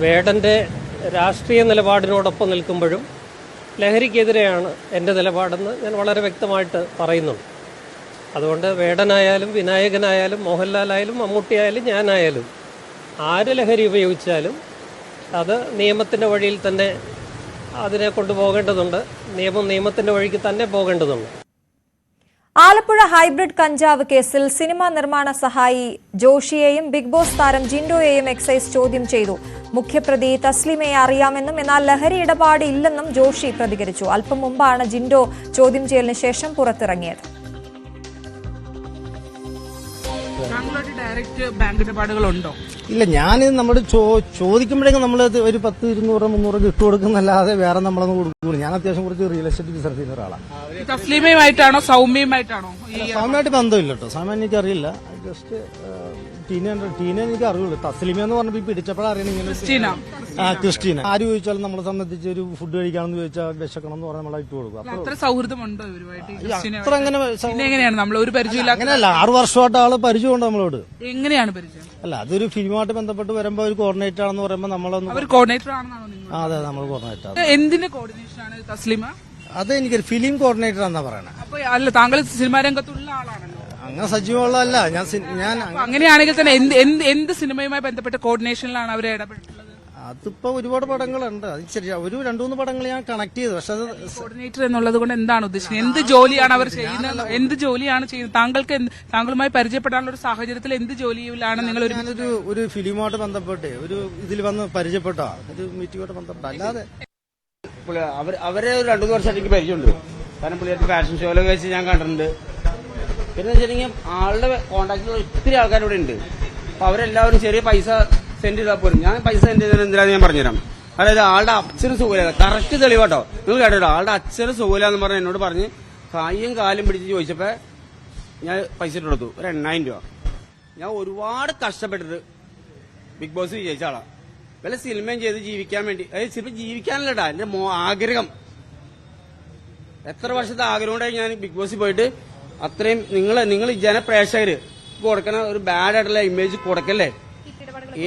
Speaker 12: വേടന്റെ രാഷ്ട്രീയ നിലപാടിനോടൊപ്പം നിൽക്കുമ്പോഴും ലഹരിക്കെതിരെയാണ് എൻ്റെ നിലപാടെന്ന് ഞാൻ വളരെ വ്യക്തമായിട്ട് പറയുന്നുണ്ട്. അതുകൊണ്ട് വേടനായാലും വിനായകനായാലും മോഹൻലാലായാലും മമ്മൂട്ടിയായാലും ഞാനായാലും ആര് ലഹരി ഉപയോഗിച്ചാലും അത് നിയമത്തിൻ്റെ വഴിയിൽ തന്നെ അതിനെ കൊണ്ടുപോകേണ്ടതുണ്ട്. നിയമത്തിൻ്റെ വഴിക്ക് തന്നെ പോകേണ്ടതുണ്ട്.
Speaker 1: ആലപ്പുഴ ഹൈബ്രിഡ് കഞ്ചാവ് കേസിൽ സിനിമാ നിർമ്മാണ സഹായി ജോഷിയെയും ബിഗ് ബോസ് താരം ജിൻഡോയെയും എക്സൈസ് ചോദ്യം ചെയ്തു. മുഖ്യപ്രതി തസ്ലിമയെ അറിയാമെന്നും എന്നാൽ ലഹരി ഇടപാട് ഇല്ലെന്നും ജോഷി പ്രതികരിച്ചു. അല്പം മുമ്പാണ് ജിൻഡോ ചോദ്യം ചെയ്യലിന് ശേഷം പുറത്തിറങ്ങിയത്.
Speaker 13: ഡയറക്റ്റ് ബാങ്ക് ഇടപാടുകളുണ്ടോ?
Speaker 14: ഇല്ല, ഞാനിത് നമ്മൾ ചോദിക്കുമ്പോഴേക്കും നമ്മൾ ഒരു 10, 200, 300 ഇട്ട് കൊടുക്കുന്നല്ലാതെ വേറെ നമ്മളൊന്നും കൊടുക്കൂല. ഞാൻ അത്യാവശ്യം കുറച്ച് റിയൽ എസ്റ്റേറ്റ് ബിസിനസ് ചെയ്യുന്ന ഒരാളാണ്.
Speaker 13: തസ്ലീമയുമായിട്ടാണോ സൗമ്യമായിട്ടാണോ?
Speaker 14: സൗമ്യമായിട്ട് ബന്ധമില്ല കേട്ടോ. സൗമ്യ എനിക്കറിയില്ല. ജസ്റ്റ് ടീന എനിക്ക് അറിയുള്ളൂ. തസ്ലീമ എന്ന് പറഞ്ഞപ്പോൾ പിടിച്ചപ്പോഴറിയണം ഇങ്ങനെ ക്രിസ്റ്റീന. ആര് ചോദിച്ചാലും നമ്മളെ സംബന്ധിച്ച് ഒരു ഫുഡ് കഴിക്കാണെന്ന് ചോദിച്ചാൽ വിശക്കണം എന്ന് പറഞ്ഞാൽ നമ്മളെ ഇട്ട് കൊടുക്കും.
Speaker 13: അത്ര സൗഹൃദമുണ്ടോ ഇവരുമായിട്ട്?
Speaker 14: അത്ര
Speaker 13: എങ്ങനെയാണ് നമ്മൾ ഒരു പരിചയമില്ല?
Speaker 14: അങ്ങനെയല്ല, 6 വർഷമായിട്ട് ആള് പരിചയമുണ്ട് നമ്മളോട്.
Speaker 13: എങ്ങനെയാണ് പരിചയം?
Speaker 14: അല്ല, അതൊരു ഫിലിമുമായിട്ട് ബന്ധപ്പെട്ട് വരുമ്പോൾ ഒരു കോർഡിനേറ്റർ ആണെന്ന് പറയുമ്പോൾ നമ്മളൊന്ന്
Speaker 13: കോർഡിനേറ്റർ ആണെന്നാണോ നിങ്ങൾ?
Speaker 14: അതെ, നമ്മൾ കോർഡിനേറ്റർ.
Speaker 13: എന്തിന്റെ കോർഡിനേഷൻ ആണ് തസ്ലിമ?
Speaker 14: അത് എനിക്കൊരു ഫിലിം കോർഡിനേറ്റർ എന്നാ പറയണേ.
Speaker 13: അപ്പൊ അല്ല, താങ്കൾ സിനിമാ രംഗത്തുള്ള ആളാണല്ലോ.
Speaker 14: അങ്ങനെ സജീവമുള്ളതല്ല ഞാൻ.
Speaker 13: അങ്ങനെയാണെങ്കിൽ തന്നെ എന്ത് സിനിമയുമായി ബന്ധപ്പെട്ട കോർഡിനേഷനിലാണ് അവർ ഇടപെട്ടുള്ളത്?
Speaker 14: അതിപ്പോ ഒരുപാട് പടങ്ങളുണ്ട്. അത് ശരിയാ, ഒരു 2-3 പടങ്ങൾ ഞാൻ കണക്ട് ചെയ്തു. പക്ഷെ അത്
Speaker 13: കോർഡിനേറ്റർ എന്നുള്ളത് കൊണ്ട് എന്താണ് ഉദ്ദേശിക്കുന്നത്? എന്ത് ജോലിയാണ് അവർ ചെയ്യുന്നത്? എന്ത് ജോലിയാണ് ചെയ്യുന്നത്? താങ്കളുമായി പരിചയപ്പെടാനുള്ള ഒരു സാഹചര്യത്തിൽ എന്ത് ജോലിയിലാണ് നിങ്ങൾ?
Speaker 14: ഒരു ഫിലിമുമായിട്ട് ബന്ധപ്പെട്ട് ഒരു ഇതിൽ വന്ന് പരിചയപ്പെട്ടോ, ഒരു മീറ്റിംഗുമായിട്ട് ബന്ധപ്പെട്ട. അല്ലാതെ
Speaker 15: അവരെ 2-3 വർഷമായിട്ട് എനിക്ക് പരിചയമുണ്ട്. കാരണം പുള്ളിയായിട്ട് ഫാഷൻ ഷോയിലൊക്കെ വെച്ച് ഞാൻ കണ്ടിട്ടുണ്ട്. പിന്നെ വെച്ചിട്ടുണ്ടെങ്കിൽ ആളുടെ കോൺടാക്റ്റിലുള്ള ഒത്തിരി ആൾക്കാരിവിടെ ഉണ്ട്. അപ്പൊ അവരെല്ലാവരും ചെറിയ പൈസ സെൻഡ് ചെയ്താൽ പോലും ഞാൻ പൈസ സെൻഡ് ചെയ്തത് എന്തിനാന്ന് ഞാൻ പറഞ്ഞുതരാം. അതായത് ആളുടെ അച്ഛന് സുഖമില്ല, കറക്റ്റ് തെളിവാട്ടോ. നിങ്ങൾ കേട്ടോ, ആളുടെ അച്ഛന് സുഖമില്ല എന്ന് പറഞ്ഞ് എന്നോട് പറഞ്ഞ് കൈയും കാലും പിടിച്ച് ചോദിച്ചപ്പോ ഞാൻ പൈസ ഇട്ട് കൊടുത്തു, ഒരു 8,000 രൂപ. ഞാൻ ഒരുപാട് കഷ്ടപ്പെട്ടിട്ട് ബിഗ് ബോസ് വിജയിച്ച ആളാ. വല്ല സിനിമയും ചെയ്ത് ജീവിക്കാൻ വേണ്ടി, അതായത് സിനിമ ജീവിക്കാനല്ലടാ എന്റെ ആഗ്രഹം. എത്ര വർഷത്തെ ആഗ്രഹം കൊണ്ടായി ഞാൻ ബിഗ് ബോസിൽ പോയിട്ട് അത്രയും നിങ്ങൾ ജനപ്രേക്ഷകര് കൊടുക്കണ ഒരു ബാഡ് ആയിട്ടുള്ള ഇമേജ് കൊടുക്കല്ലേ.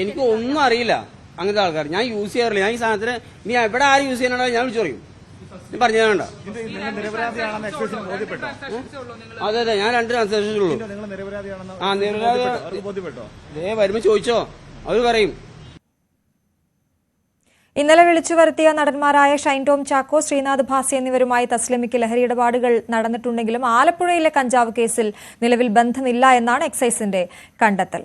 Speaker 15: എനിക്ക് ഒന്നും അറിയില്ല അങ്ങനത്തെ ആൾക്കാർ. ഞാൻ യൂസ് ചെയ്യാറില്ല. ഞാൻ ഈ സാധനത്തിന് ഇനി എവിടെ ആര് യൂസ് ചെയ്യാനാണോ ഞാൻ വിളിച്ചു പറയും. ഞാൻ പറഞ്ഞു തരണ്ട. അതെ, ഞാൻ 2 ട്രാൻസാക്ഷനുള്ളൂ. നിരപരാധി വരുമ്പോ ചോദിച്ചോ, അവര് പറയും.
Speaker 1: ഇന്നലെ വിളിച്ചു വരുത്തിയ നടന്മാരായ ഷൈൻ ടോം ചാക്കോ, ശ്രീനാഥ് ഭാസി എന്നിവരുമായി തസ്ലിമയ്ക്ക് ലഹരി ഇടപാടുകൾ നടന്നിട്ടുണ്ടെങ്കിലും ആലപ്പുഴയിലെ കഞ്ചാവ് കേസിൽ നിലവിൽ ബന്ധമില്ല എന്നാണ് എക്സൈസിന്റെ കണ്ടെത്തൽ.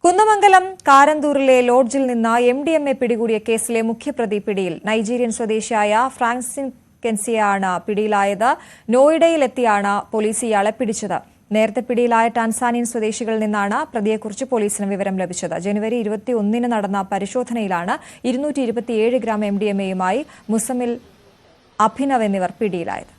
Speaker 1: കുന്നമംഗലം കാരന്തൂരിലെ ലോഡ്ജിൽ നിന്ന് MDMA പിടികൂടിയ കേസിലെ മുഖ്യപ്രതി പിടിയിൽ. നൈജീരിയൻ സ്വദേശിയായ ഫ്രാൻസിൻ കെൻസിയാണ് പിടിയിലായത്. നോയിഡയിലെത്തിയാണ് പോലീസ് ഇയാളെ പിടിച്ചത്. നേരത്തെ പിടിയിലായ ടാൻസാനിയൻ സ്വദേശികളിൽ നിന്നാണ് പ്രതിയെക്കുറിച്ച് പോലീസിന് വിവരം ലഭിച്ചത്. ജനുവരി 21 നടന്ന പരിശോധനയിലാണ് 227 ഗ്രാം MDMAയുമായി മുസമിൽ, അഭിനവ് എന്നിവർ പിടിയിലായത്.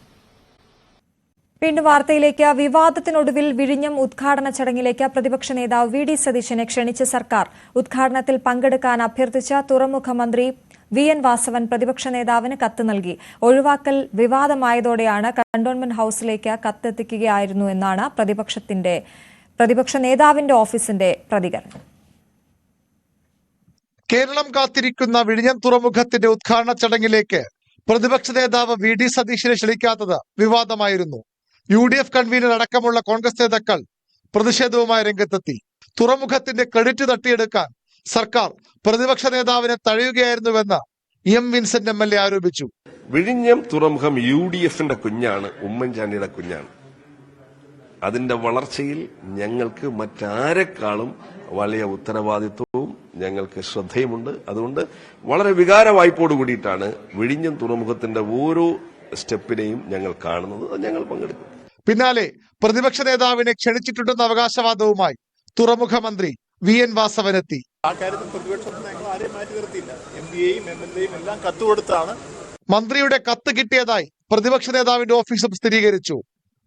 Speaker 1: വീണ്ടും വാർത്തയിലേക്ക്. വിവാദത്തിനൊടുവിൽ വിഴിഞ്ഞം ഉദ്ഘാടന ചടങ്ങിലേക്ക് പ്രതിപക്ഷ നേതാവ് VD സതീശനെ ക്ഷണിച്ച സർക്കാർ. ഉദ്ഘാടനത്തിൽ പങ്കെടുക്കാൻ അഭ്യർത്ഥിച്ച തുറമുഖ മന്ത്രി VN വാസവൻ പ്രതിപക്ഷ നേതാവിന് കത്ത് നൽകി. ഒഴിവാക്കൽ വിവാദമായതോടെയാണ് കണ്ടോൺമെന്റ് ഹൌസിലേക്ക് കത്തെത്തിക്കുകയായിരുന്നു എന്നാണ് പ്രതിപക്ഷ നേതാവിന്റെ ഓഫീസിന്റെ പ്രതികരണം.
Speaker 16: കേരളം കാത്തിരിക്കുന്ന വിഴിഞ്ഞം തുറമുഖത്തിന്റെ ഉദ്ഘാടന ചടങ്ങിലേക്ക് പ്രതിപക്ഷ നേതാവ് VD സതീശനെ ക്ഷണിക്കാത്തത് വിവാദമായിരുന്നു. UDF കൺവീനർ അടക്കമുള്ള കോൺഗ്രസ് നേതാക്കൾ പ്രതിഷേധവുമായി രംഗത്തെത്തി. തുറമുഖത്തിന്റെ ക്രെഡിറ്റ് തട്ടിയെടുക്കാൻ സർക്കാർ പ്രതിപക്ഷ നേതാവിനെ തഴയുകയായിരുന്നുവെന്ന് M. വിൻസെന്റ് MLA ആരോപിച്ചു.
Speaker 17: വിഴിഞ്ഞം തുറമുഖം UDFന്റെ കുഞ്ഞാണ്, ഉമ്മൻചാണ്ടിയുടെ കുഞ്ഞാണ്. അതിന്റെ വളർച്ചയിൽ ഞങ്ങൾക്ക് മറ്റാരെക്കാളും വലിയ ഉത്തരവാദിത്വവും ഞങ്ങൾക്ക് ശ്രദ്ധയുമുണ്ട്. അതുകൊണ്ട് വളരെ വികാര വായ്പോട് കൂടിയിട്ടാണ് വിഴിഞ്ഞം തുറമുഖത്തിന്റെ ഓരോ സ്റ്റെപ്പിനെയും ഞങ്ങൾ കാണുന്നത്. ഞങ്ങൾ പങ്കെടുക്കും.
Speaker 16: പിന്നാലെ പ്രതിപക്ഷ നേതാവിനെ ക്ഷണിച്ചിട്ടുണ്ടെന്ന അവകാശവാദവുമായി തുറമുഖ മന്ത്രി VN വാസവനെത്തി.
Speaker 18: ആ കാര്യത്തിൽ പ്രതിപക്ഷത്തിൽ ഞങ്ങൾ ആരെയും മാറ്റി നിർത്തിയില്ല. MPയെയും MLAയും എല്ലാം കത്ത് കൊടുത്താണ്.
Speaker 16: മന്ത്രിയുടെ കത്ത് കിട്ടിയതായി പ്രതിപക്ഷ നേതാവിന്റെ ഓഫീസും സ്ഥിരീകരിച്ചു.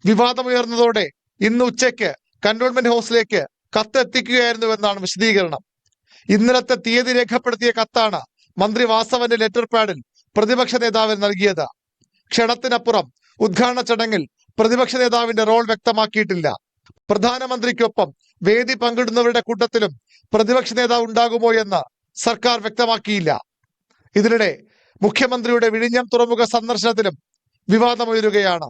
Speaker 16: വിവാദമുയർന്നതോടെ ഇന്ന് ഉച്ചയ്ക്ക് കന്റോൺമെന്റ് ഹൗസിലേക്ക് കത്ത് എത്തിക്കുകയായിരുന്നുവെന്നാണ് വിശദീകരണം. ഇന്നലത്തെ തീയതി രേഖപ്പെടുത്തിയ കത്താണ് മന്ത്രി വാസവന്റെ ലെറ്റർ പാഡിൽ പ്രതിപക്ഷ നേതാവിന് നൽകിയത്. ക്ഷണത്തിനപ്പുറം ഉദ്ഘാടന ചടങ്ങിൽ പ്രതിപക്ഷ നേതാവിന്റെ റോൾ വ്യക്തമാക്കിയിട്ടില്ല. പ്രധാനമന്ത്രിക്കൊപ്പം വേദി പങ്കിടുന്നവരുടെ കൂട്ടത്തിലും പ്രതിപക്ഷ നേതാവ് ഉണ്ടാകുമോ എന്ന് സർക്കാർ വ്യക്തമാക്കിയില്ല. ഇതിനിടെ മുഖ്യമന്ത്രിയുടെ വിഴിഞ്ഞം തുറമുഖ സന്ദർശനത്തിലും വിവാദമുയരുകയാണ്.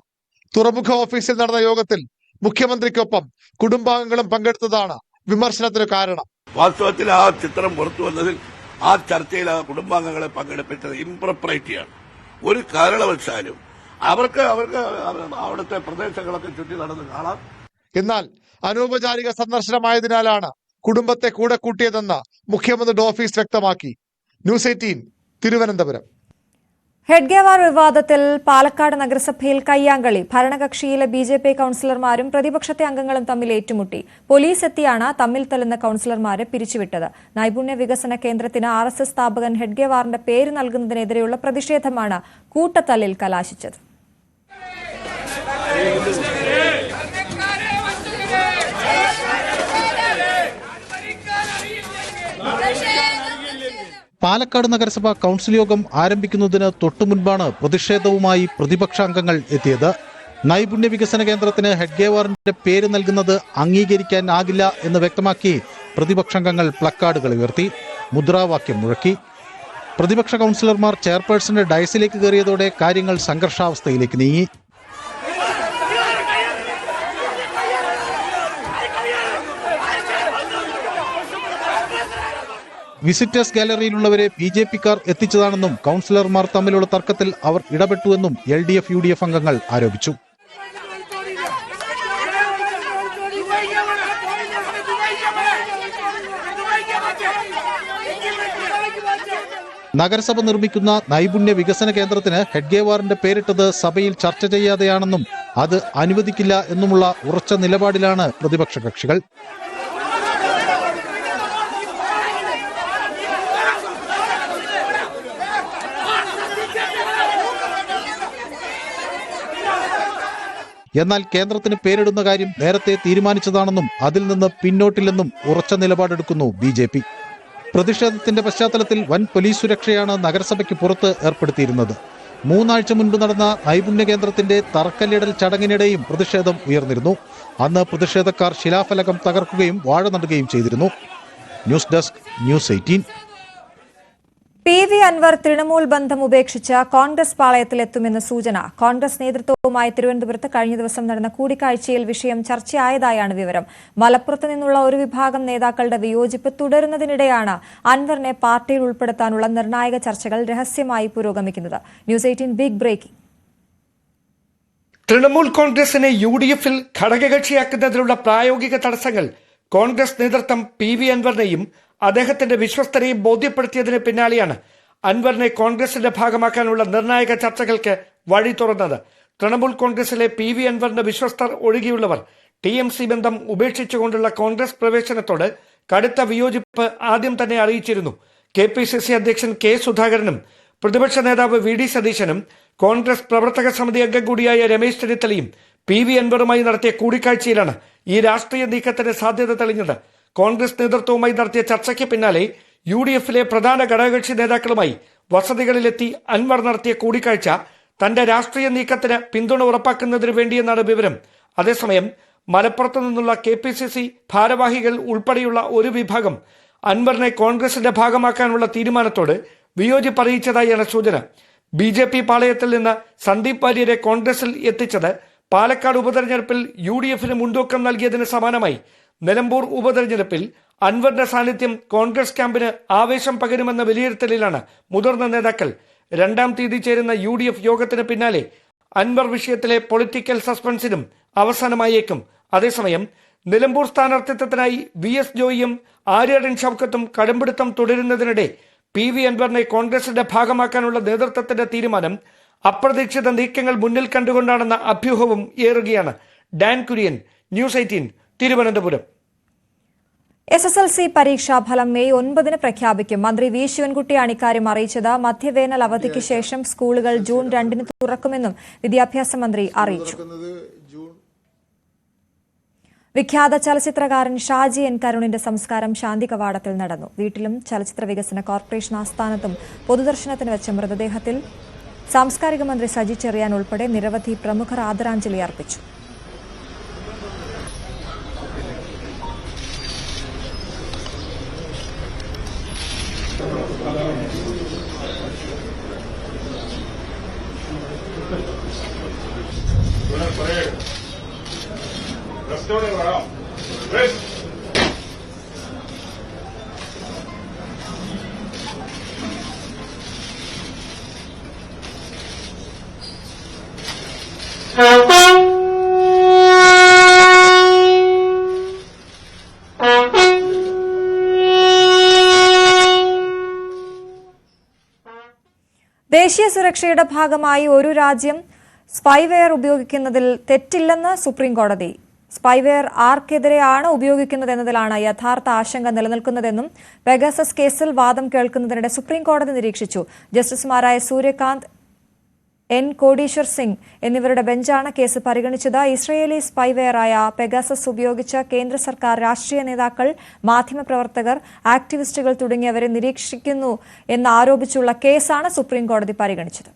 Speaker 16: തുറമുഖ ഓഫീസിൽ നടന്ന യോഗത്തിൽ മുഖ്യമന്ത്രിക്കൊപ്പം കുടുംബാംഗങ്ങളും പങ്കെടുത്തതാണ് വിമർശനത്തിന് കാരണം.
Speaker 19: വാസ്തവത്തിൽ ആ ചിത്രം പുറത്തു വന്നതിൽ ആ ചർച്ചയിൽ ആ കുടുംബാംഗങ്ങളെ പങ്കെടുപ്പിച്ചത് ഇംപ്രോപ്പറേറ്റിയാണ്. ഒരു കാരണവശാലും അവർക്ക് അവിടുത്തെ പ്രദേശങ്ങളൊക്കെ ചുറ്റി നടന്ന് കാണാം.
Speaker 16: എന്നാൽ അനൗപചാരിക സന്ദർശനമായതിനാലാണ് കുടുംബത്തെ കൂടെ കൂട്ടിയതെന്ന് മുഖ്യമന്ത്രിയുടെ ഓഫീസ് വ്യക്തമാക്കി. ന്യൂസ് 18 തിരുവനന്തപുരം.
Speaker 1: ഹെഡ്ഗേവാർ വിവാദത്തിൽ പാലക്കാട് നഗരസഭയിൽ കയ്യാങ്കളി. ഭരണകക്ഷിയിലെ BJP കൌൺസിലർമാരും പ്രതിപക്ഷത്തെ അംഗങ്ങളും തമ്മിൽ ഏറ്റുമുട്ടി. പോലീസ് എത്തിയാണ് തമ്മിൽ തല്ലുന്ന കൌൺസിലർമാരെ പിരിച്ചുവിട്ടത്. നൈപുണ്യ വികസന കേന്ദ്രത്തിന് RSS സ്ഥാപകൻ ഹെഡ്ഗേവാറിന്റെ പേര് നൽകുന്നതിനെതിരെയുള്ള പ്രതിഷേധമാണ് കൂട്ടത്തല്ലിൽ കലാശിച്ചത്.
Speaker 4: പാലക്കാട് നഗരസഭ കൗൺസിൽ യോഗം ആരംഭിക്കുന്നതിന് തൊട്ടുമുൻപാണ് പ്രതിഷേധവുമായി പ്രതിപക്ഷാംഗങ്ങൾ എത്തിയത്. നൈപുണ്യ വികസന കേന്ദ്രത്തിന് ഹെഡ്ഗേവാറിന്റെ പേര് നൽകുന്നത് അംഗീകരിക്കാനാകില്ല എന്ന് വ്യക്തമാക്കി പ്രതിപക്ഷാംഗങ്ങൾ പ്ലക്കാർഡുകൾ ഉയർത്തി, മുദ്രാവാക്യം മുഴക്കി. പ്രതിപക്ഷ കൗൺസിലർമാർ ചെയർപേഴ്സന്റെ ഡയസിലേക്ക് കയറിയതോടെ കാര്യങ്ങൾ സംഘർഷാവസ്ഥയിലേക്ക് നീങ്ങി. വിസിറ്റേഴ്സ് ഗാലറിയിലുള്ളവരെ BJPക്കാർ എത്തിച്ചതാണെന്നും കൗൺസിലർമാർ തമ്മിലുള്ള തർക്കത്തിൽ അവർ ഇടപെട്ടുവെന്നും LDF UDF അംഗങ്ങൾ ആരോപിച്ചു. നഗരസഭ നിർമ്മിക്കുന്ന നൈപുണ്യ വികസന കേന്ദ്രത്തിന് ഹെഡ്ഗേവാറിന്റെ പേരിട്ടത് സഭയിൽ ചർച്ച ചെയ്യാതെയാണെന്നും അത് അനുവദിക്കില്ല എന്നുമുള്ള ഉറച്ച നിലപാടിലാണ് പ്രതിപക്ഷ കക്ഷികൾ. എന്നാൽ കേന്ദ്രത്തിന് പേരിടുന്ന കാര്യം നേരത്തെ തീരുമാനിച്ചതാണെന്നും അതിൽ നിന്ന് പിന്നോട്ടില്ലെന്നും ഉറച്ച നിലപാടെടുക്കുന്നു BJP. പ്രതിഷേധത്തിന്റെ പശ്ചാത്തലത്തിൽ വൻ പോലീസ് സുരക്ഷയാണ് നഗരസഭയ്ക്ക് പുറത്ത് ഏർപ്പെടുത്തിയിരുന്നത്. 3 ആഴ്ച മുൻപ് നടന്ന നൈപുണ്യ കേന്ദ്രത്തിന്റെ തറക്കല്ലിടൽ ചടങ്ങിനിടെയും പ്രതിഷേധം ഉയർന്നിരുന്നു. അന്ന് പ്രതിഷേധക്കാർ ശിലാഫലകം തകർക്കുകയും വാഴ നടുകയും ചെയ്തിരുന്നു. News desk news 18.
Speaker 1: PV Anvar Trinamool ബന്ധം ഉപേക്ഷിച്ച് കോൺഗ്രസ് പാളയത്തിലെത്തുമെന്ന് സൂചന. കോൺഗ്രസ് നേതൃത്വവുമായി തിരുവനന്തപുരത്ത് കഴിഞ്ഞ ദിവസം നടന്ന കൂടിക്കാഴ്ചയിൽ വിഷയം ചർച്ചയായതായാണ് വിവരം. മലപ്പുറത്ത് നിന്നുള്ള ഒരു വിഭാഗം നേതാക്കളുടെ വിയോജിപ്പ് തുടരുന്നതിനിടെയാണ് അൻവറിനെ പാർട്ടിയിൽ ഉൾപ്പെടുത്താനുള്ള നിർണായക ചർച്ചകൾ രഹസ്യമായി പുരോഗമിക്കുന്നത്. News 18 big breaking.
Speaker 20: തൃണമൂൽ കോൺഗ്രസിനെ UDFിൽ ഘടകകക്ഷിയാക്കുന്നതിനുള്ള പ്രായോഗിക തടസ്സങ്ങൾ കോൺഗ്രസ് നേതൃത്വം PV അൻവറിനെയും അദ്ദേഹത്തിന്റെ വിശ്വസ്തരെയും ബോധ്യപ്പെടുത്തിയതിന് പിന്നാലെയാണ് അൻവറിനെ കോൺഗ്രസിന്റെ ഭാഗമാക്കാനുള്ള നിർണായക ചർച്ചകൾക്ക് വഴി തുറന്നത്. തൃണമൂൽ കോൺഗ്രസിലെ PV അൻവറിന്റെ വിശ്വസ്തർ ഒഴികെയുള്ളവർ TMC ബന്ധം ഉപേക്ഷിച്ചുകൊണ്ടുള്ള കോൺഗ്രസ് പ്രവേശനത്തോട് കടുത്ത വിയോജിപ്പ് ആദ്യം തന്നെ അറിയിച്ചിരുന്നു. KPCC അധ്യക്ഷൻ K സുധാകരനും പ്രതിപക്ഷ നേതാവ് VD സതീശനും കോൺഗ്രസ് പ്രവർത്തക സമിതി അംഗം കൂടിയായ രമേശ് ചെന്നിത്തലയും PV അൻവറുമായി നടത്തിയ കൂടിക്കാഴ്ചയിലാണ് ഈ രാഷ്ട്രീയ നീക്കത്തിന് സാധ്യത തെളിഞ്ഞത്. കോൺഗ്രസ് നേതൃത്വവുമായി നടത്തിയ ചർച്ചയ്ക്ക് പിന്നാലെ UDFിലെ പ്രധാന ഘടകകക്ഷി നേതാക്കളുമായി വസതികളിലെത്തി അൻവർ നടത്തിയ കൂടിക്കാഴ്ച തന്റെ രാഷ്ട്രീയ നീക്കത്തിന് പിന്തുണ ഉറപ്പാക്കുന്നതിന് വേണ്ടിയെന്നാണ് വിവരം. അതേസമയം മലപ്പുറത്തു നിന്നുള്ള KPCC ഭാരവാഹികൾ ഉൾപ്പെടെയുള്ള ഒരു വിഭാഗം അൻവറിനെ കോൺഗ്രസിന്റെ ഭാഗമാക്കാനുള്ള തീരുമാനത്തോട് വിയോജിപ്പറിയിച്ചതായാണ് സൂചന. BJP പാളയത്തിൽ നിന്ന് സന്ദീപ് വാര്യരെ കോൺഗ്രസിൽ എത്തിച്ചത് പാലക്കാട് ഉപതെരഞ്ഞെടുപ്പിൽ UDFിന് മുൻതൂക്കം നൽകിയതിന് സമാനമായി നിലമ്പൂർ ഉപതെരഞ്ഞെടുപ്പിൽ അൻവറിന്റെ സാന്നിധ്യം കോൺഗ്രസ് ക്യാമ്പിന് ആവേശം പകരുമെന്ന വിലയിരുത്തലിലാണ് മുതിർന്ന നേതാക്കൾ. 2-ാം തീയതി ചേരുന്ന UDF യോഗത്തിന് പിന്നാലെ അൻവർ വിഷയത്തിലെ പൊളിറ്റിക്കൽ സസ്പെൻസിനും അവസാനമായേക്കും. അതേസമയം നിലമ്പൂർ സ്ഥാനാർത്ഥിത്വത്തിനായി VS ജോയിയും ആര്യാടൻ ഷൗക്കത്തും കടുംപിടുത്തം തുടരുന്നതിനിടെ PV അൻവറിനെ കോൺഗ്രസിന്റെ ഭാഗമാക്കാനുള്ള നേതൃത്വത്തിന്റെ തീരുമാനം അപ്രതീക്ഷിത നീക്കങ്ങൾ മുന്നിൽ കണ്ടുകൊണ്ടാണെന്ന അഭ്യൂഹവും ഏറുകയാണ്. Dan Kurian, news 18, Thiruvananthapuram.
Speaker 1: SSLC പരീക്ഷാഫലം മെയ് 9 പ്രഖ്യാപിക്കും. മന്ത്രി V ശിവൻകുട്ടിയാണ് ഇക്കാര്യം അറിയിച്ചത്. മധ്യവേനൽ അവധിക്ക് ശേഷം സ്കൂളുകൾ ജൂൺ 2 തുറക്കുമെന്നും വിദ്യാഭ്യാസ മന്ത്രി അറിയിച്ചു. വിഖ്യാത ചലച്ചിത്രകാരൻ ഷാജി N കരുണിന്റെ സംസ്കാരം ശാന്തി കവാടത്തിൽ നടന്നു. വീട്ടിലും ചലച്ചിത്ര വികസന കോർപ്പറേഷൻ ആസ്ഥാനത്തും പൊതുദർശനത്തിന് വെച്ച മൃതദേഹത്തിൽ സാംസ്കാരിക മന്ത്രി സജി ചെറിയാൻ ഉൾപ്പെടെ നിരവധി പ്രമുഖർ ആദരാഞ്ജലി അർപ്പിച്ചു. ദേശീയ സുരക്ഷയുടെ ഭാഗമായി ഒരു രാജ്യം സ്പൈവെയർ ഉപയോഗിക്കുന്നതിൽ തെറ്റില്ലെന്ന് സുപ്രീംകോടതി. സ്പൈവെയർ ആർക്കെതിരെയാണ് ഉപയോഗിക്കുന്നതെന്നതിലാണ് യഥാർത്ഥ ആശങ്ക നിലനിൽക്കുന്നതെന്നും പെഗാസസ് കേസിൽ വാദം കേൾക്കുന്നതിനിടെ സുപ്രീംകോടതി നിരീക്ഷിച്ചു. ജസ്റ്റിസുമാരായ സൂര്യകാന്ത്, N കോടീശ്വർ സിംഗ് എന്നിവരുടെ ബെഞ്ചാണ് കേസ് പരിഗണിച്ചത്. ഇസ്രയേലി സ്പൈവെയറായ പെഗാസസ് ഉപയോഗിച്ച കേന്ദ്ര സർക്കാർ രാഷ്ട്രീയ നേതാക്കൾ, മാധ്യമപ്രവർത്തകർ, ആക്ടിവിസ്റ്റുകൾ തുടങ്ങിയവരെ നിരീക്ഷിക്കുന്നു എന്നാരോപിച്ചുള്ള കേസാണ് സുപ്രീംകോടതി പരിഗണിച്ചത്.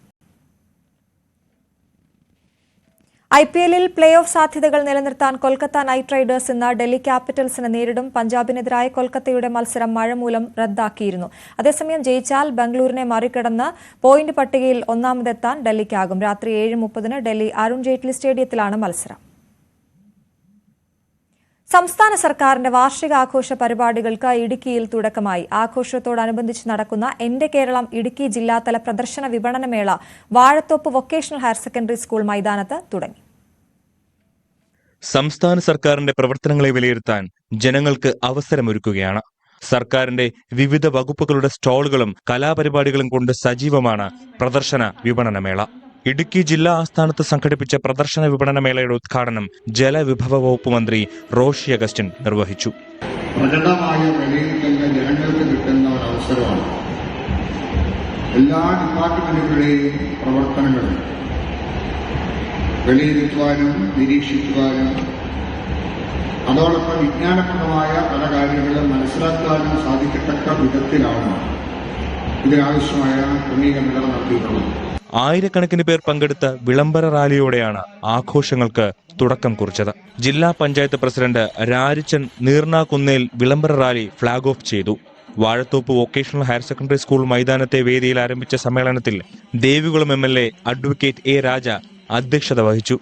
Speaker 1: IPL-ൽ പ്ലേ ഓഫ് സാധ്യതകൾ നിലനിർത്താൻ കൊൽക്കത്ത നൈറ്റ് റൈഡേഴ്സ് ഇന്ന് ഡൽഹി ക്യാപിറ്റൽസിനെ നേരിടും. പഞ്ചാബിനെതിരായ കൊൽക്കത്തയുടെ മത്സരം മഴ മൂലം റദ്ദാക്കിയിരുന്നു. അതേസമയം ജയിച്ചാൽ ബംഗളൂരുവിനെ മറികടന്ന് പോയിന്റ് പട്ടികയിൽ ഒന്നാമതെത്താൻ ഡൽഹിക്കാകും. രാത്രി 7:30 ഡൽഹി അരുൺ ജെയ്റ്റ്ലി സ്റ്റേഡിയത്തിലാണ് മത്സരം. സംസ്ഥാന സർക്കാരിന്റെ വാർഷികാഘോഷ പരിപാടികൾക്ക് ഇടുക്കിയിൽ തുടക്കമായി. ആഘോഷത്തോടനുബന്ധിച്ച് നടക്കുന്ന എന്റെ കേരളം ഇടുക്കി ജില്ലാതല പ്രദർശന വിപണനമേള Vazhathope vocational higher secondary school മൈതാനത്ത് തുടങ്ങി.
Speaker 5: സംസ്ഥാന സർക്കാരിന്റെ പ്രവർത്തനങ്ങളെ വിലയിരുത്താൻ ജനങ്ങൾക്ക് അവസരമൊരുക്കുകയാണ്. സർക്കാരിന്റെ വിവിധ വകുപ്പുകളുടെ സ്റ്റാളുകളും കലാപരിപാടികളും കൊണ്ട് സജീവമാണ് പ്രദർശന വിപണനമേള. ഇടുക്കി ജില്ലാ ആസ്ഥാനത്ത് സംഘടിപ്പിച്ച പ്രദർശന വിപണനമേളയുടെ ഉദ്ഘാടനം ജലവിഭവ വകുപ്പ് മന്ത്രി റോഷി അഗസ്റ്റിൻ നിർവഹിച്ചു.
Speaker 21: പ്രകടമായ വിലയിരുത്തലിന് ജനങ്ങൾക്ക് കിട്ടുന്ന ഒരു അവസരമാണ്. എല്ലാ ഡിപ്പാർട്ട്മെന്റുകളുടെയും പ്രവർത്തനങ്ങൾ വിലയിരുത്തുവാനും നിരീക്ഷിക്കുവാനും അതോടൊപ്പം വിജ്ഞാനപ്രദമായ പല കാര്യങ്ങളും മനസ്സിലാക്കാനും സാധിക്കത്തക്ക വിധത്തിലാണ് ഇതിനാവശ്യമായ ക്രമീകരണങ്ങൾ നടത്തിയിട്ടുള്ളത്.
Speaker 5: ആയിരക്കണക്കിന് പേർ പങ്കെടുത്ത വിളംബര റാലിയോടെയാണ് ആഘോഷങ്ങൾക്ക് തുടക്കം കുറിച്ചത്. ജില്ലാ പഞ്ചായത്ത് പ്രസിഡന്റ് രാരിച്ചൻ നീർനാകുന്നേൽ വിളംബര റാലി ഫ്ളാഗ് ഓഫ് ചെയ്തു. Vazhathope vocational higher secondary school മൈതാനത്തെ വേദിയിൽ ആരംഭിച്ച സമ്മേളനത്തിൽ Devikulam MLA advocate A Raja അധ്യക്ഷത വഹിച്ചു.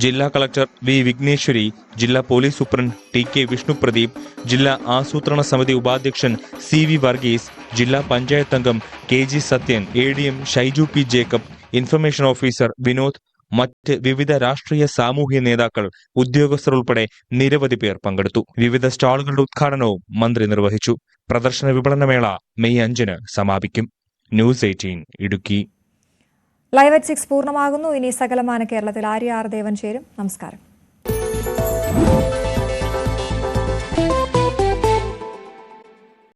Speaker 5: ജില്ലാ കളക്ടർ V വിഘ്നേശ്വരി, ജില്ലാ പോലീസ് സൂപ്രണ്ട് TK വിഷ്ണുപ്രദീപ്, ജില്ലാ ആസൂത്രണ സമിതി ഉപാധ്യക്ഷൻ CV വർഗീസ്, ജില്ലാ പഞ്ചായത്ത് അംഗം KG Sathyan, ADM Shaiju P Jacob, information officer Vinod, മറ്റ് വിവിധ രാഷ്ട്രീയ സാമൂഹ്യ നേതാക്കൾ, ഉദ്യോഗസ്ഥർ ഉൾപ്പെടെ നിരവധി പേർ പങ്കെടുത്തു. വിവിധ സ്റ്റാളുകളുടെ ഉദ്ഘാടനവും മന്ത്രി നിർവഹിച്ചു. പ്രദർശന വിപണനമേള മെയ് 5 സമാപിക്കും. ന്യൂസ് 18 ഇടുക്കി.
Speaker 1: ലൈവ് at 6 പൂർണ്ണമാകുന്നു. ഇനി സകലമാന കേരളത്തിൽ ആര്യ ആർ ദേവൻ ചേരും. നമസ്കാരം.